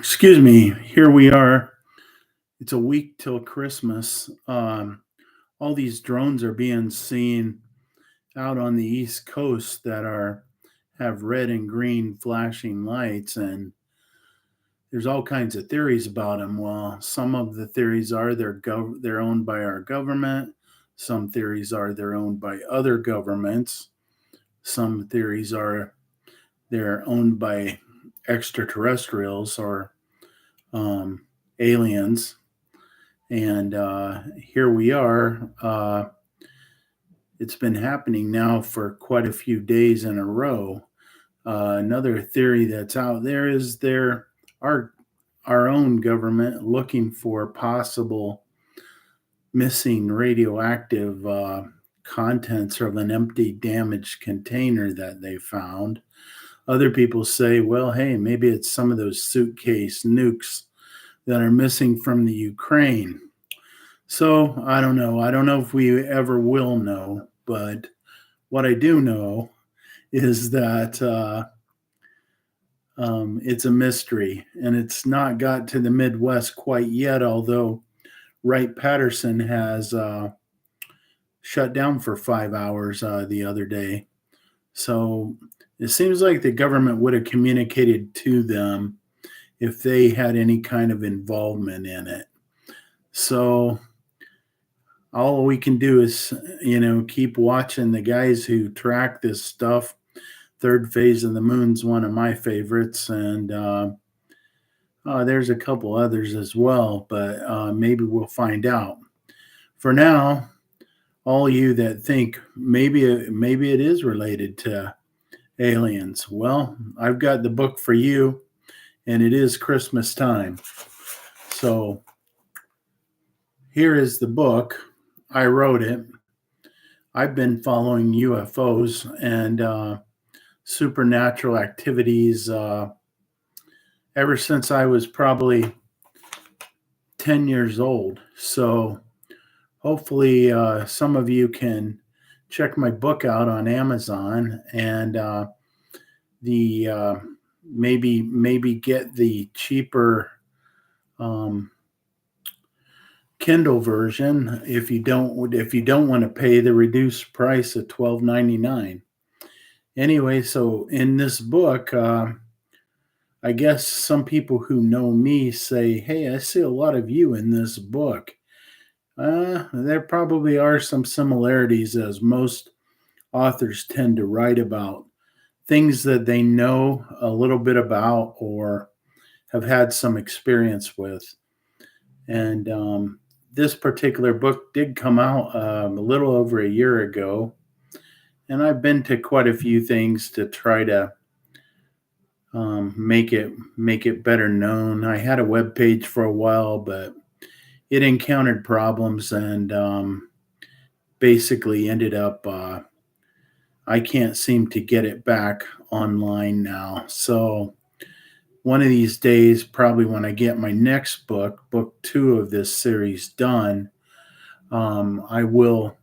Excuse me, here we are. It's a week till Christmas. All these drones are being seen out on the East Coast that are have red and green flashing lights, and there's all kinds of theories about them. Well, some of the theories are they're owned by our government. Some theories are they're owned by other governments. Some theories are they're owned by extraterrestrials or um, aliens. And here we are. It's been happening now for quite a few days in a row. Another theory that's out there is our our own government looking for possible missing radioactive contents of an empty, damaged container that they found. Other people say, well, hey, maybe it's some of those suitcase nukes that are missing from the Ukraine. So I don't know. I don't know if we ever will know, but what I do know is that it's a mystery, and it's not got to the Midwest quite yet. Although Wright Patterson has shut down for 5 hours the other day, so it seems like the government would have communicated to them if they had any kind of involvement in it. So all we can do is keep watching the guys who track this stuff. Third Phase of the Moon's one of my favorites, and there's a couple others as well, but maybe we'll find out. For now, all you that think maybe it is related to aliens, well, I've got the book for you, and it is Christmas time. So here is the book. I wrote it. I've been following UFOs and supernatural activities ever since I was probably 10 years old. So hopefully some of you can check my book out on Amazon and the maybe get the cheaper Kindle version if you don't want to pay the reduced price of $12.99. Anyway, so in this book, I guess some people who know me say, "Hey, I see a lot of you in this book." There probably are some similarities, as most authors tend to write about things that they know a little bit about or have had some experience with. And this particular book did come out a little over a year ago, and I've been to quite a few things to try to make it better known. I had a web page for a while, but it encountered problems and basically ended up I can't seem to get it back online now. So one of these days, probably when I get my next book 2 of this series done, I will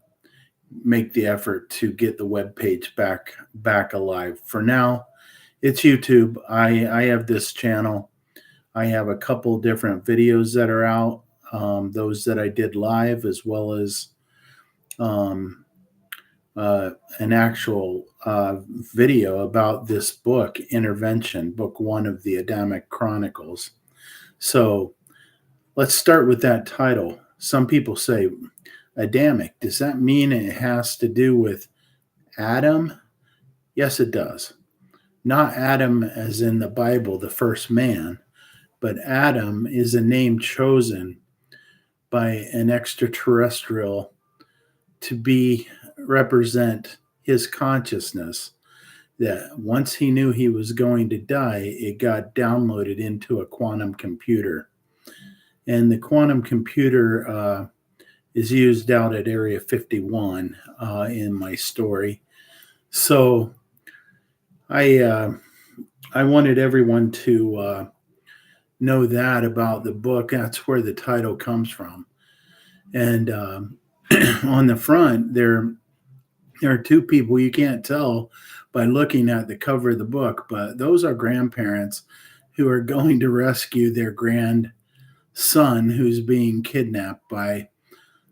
make the effort to get the web page back alive. For now, it's YouTube. I have this channel. I have a couple different videos that are out, those that I did live, as well as an actual video about this book, Intervention, book 1 of the Adamic Chronicles. So let's start with that title. Some people say, Adamic, does that mean it has to do with Adam? Yes, it does. Not Adam as in the Bible, the first man, but Adam is a name chosen by an extraterrestrial to represent his consciousness, that once he knew he was going to die, it got downloaded into a quantum computer. And the quantum computer is used out at Area 51 in my story. So I wanted everyone to know that about the book. That's where the title comes from. And on the front, there are 2 people. You can't tell by looking at the cover of the book, but those are grandparents. who are going to rescue their grandson who's being kidnapped by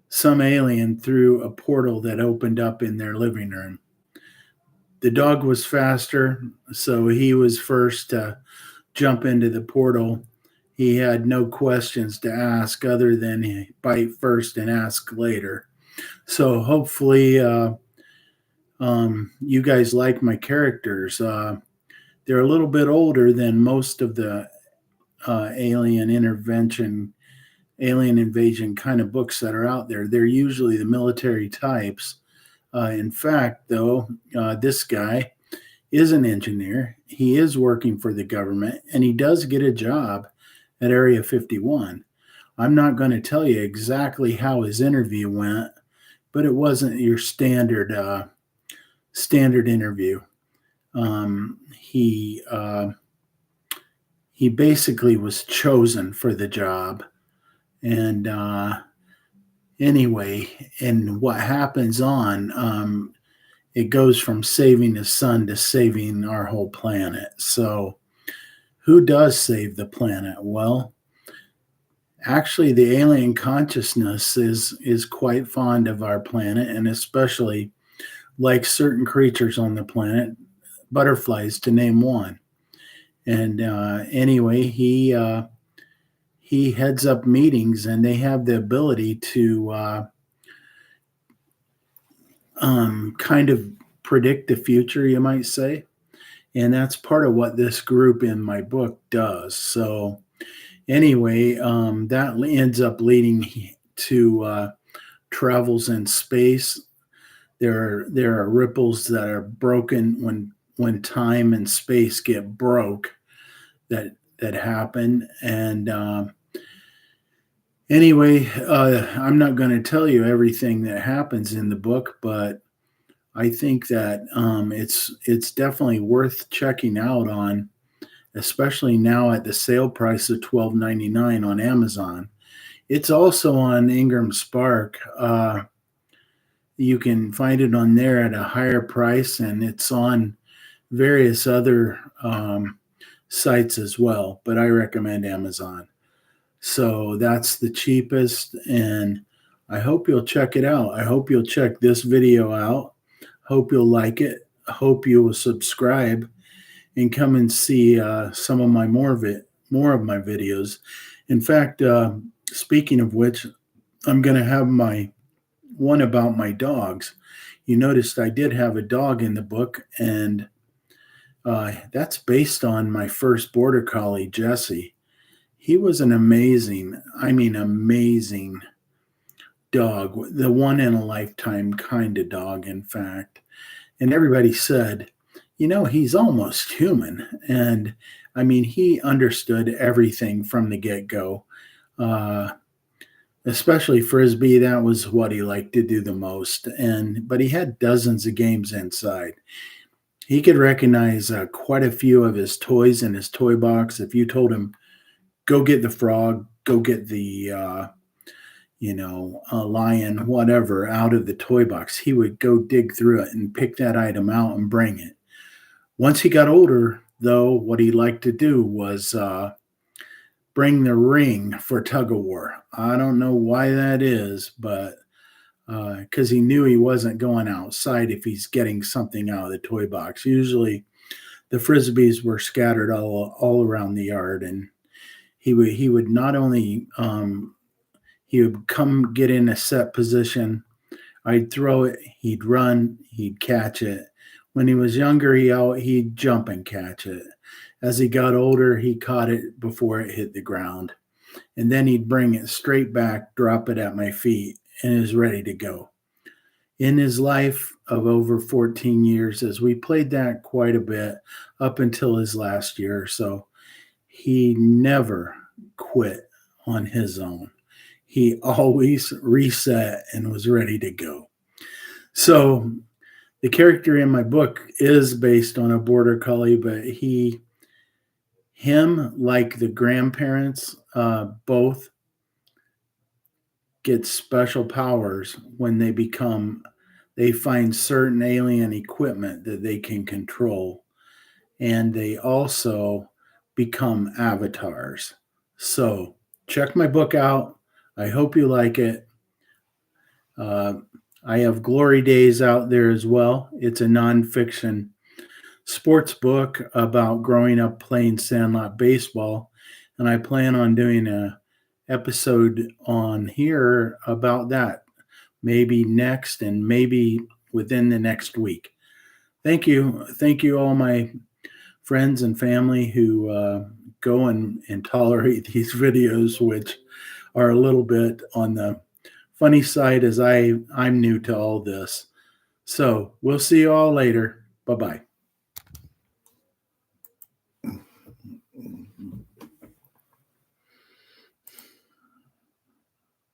some alien through a portal that opened up in their living room. The dog was faster, so he was first to jump into the portal. He had no questions to ask other than bite first and ask later. So hopefully, you guys like my characters. They're a little bit older than most of the alien invasion kind of books that are out there. They're usually the military types. In fact, though, this guy is an engineer. He is working for the government, and he does get a job at Area 51. I'm not going to tell you exactly how his interview went, but it wasn't your standard interview. He basically was chosen for the job, and anyway, and what happens on it goes from saving the sun to saving our whole planet. So, who does save the planet? Well, actually, the alien consciousness is quite fond of our planet, and especially like certain creatures on the planet, butterflies to name one. And anyway, he heads up meetings, and they have the ability to kind of predict the future, you might say. And that's part of what this group in my book does. So anyway, that ends up leading to travels in space. There are ripples that are broken when time and space get broke that happen. And anyway, I'm not going to tell you everything that happens in the book, but I think that it's definitely worth checking out on, especially now at the sale price of $12.99 on Amazon. It's also on Ingram Spark. You can find it on there at a higher price, and it's on various other sites as well, but I recommend Amazon. So that's the cheapest, and I hope you'll check it out. I hope you'll check this video out. Hope you'll like it. Hope you will subscribe and come and see some of my more of my videos. In fact, speaking of which, I'm going to have my one about my dogs. You noticed I did have a dog in the book, and that's based on my first border collie, Jesse. He was an amazing dog, the one in a lifetime kind of dog, in fact. And everybody said, he's almost human. And he understood everything from the get go. Especially frisbee, that was what he liked to do the most. But he had dozens of games inside. He could recognize quite a few of his toys in his toy box. If you told him, go get the frog, go get the a lion, whatever, out of the toy box, he would go dig through it and pick that item out and bring it. Once he got older, though, what he liked to do was bring the ring for tug of war. I don't know why that is, but because he knew he wasn't going outside if he's getting something out of the toy box. Usually the frisbees were scattered all around the yard, and he would not only he would come get in a set position. I'd throw it, he'd run, he'd catch it. When he was younger, he'd jump and catch it. As he got older, he caught it before it hit the ground. And then he'd bring it straight back, drop it at my feet, and is ready to go. In his life of over 14 years, as we played that quite a bit up until his last year or so, he never quit on his own. He always reset and was ready to go. So the character in my book is based on a border collie, but him, like the grandparents, both get special powers when they find certain alien equipment that they can control. And they also, become avatars. So check my book out. I hope you like it. Uh, I have Glory Days out there as well. It's a nonfiction sports book about growing up playing sandlot baseball, and I plan on doing a episode on here about that, maybe next and maybe within the next week. Thank you, all my friends and family who go and tolerate these videos, which are a little bit on the funny side as I'm new to all this. So we'll see you all later. Bye bye.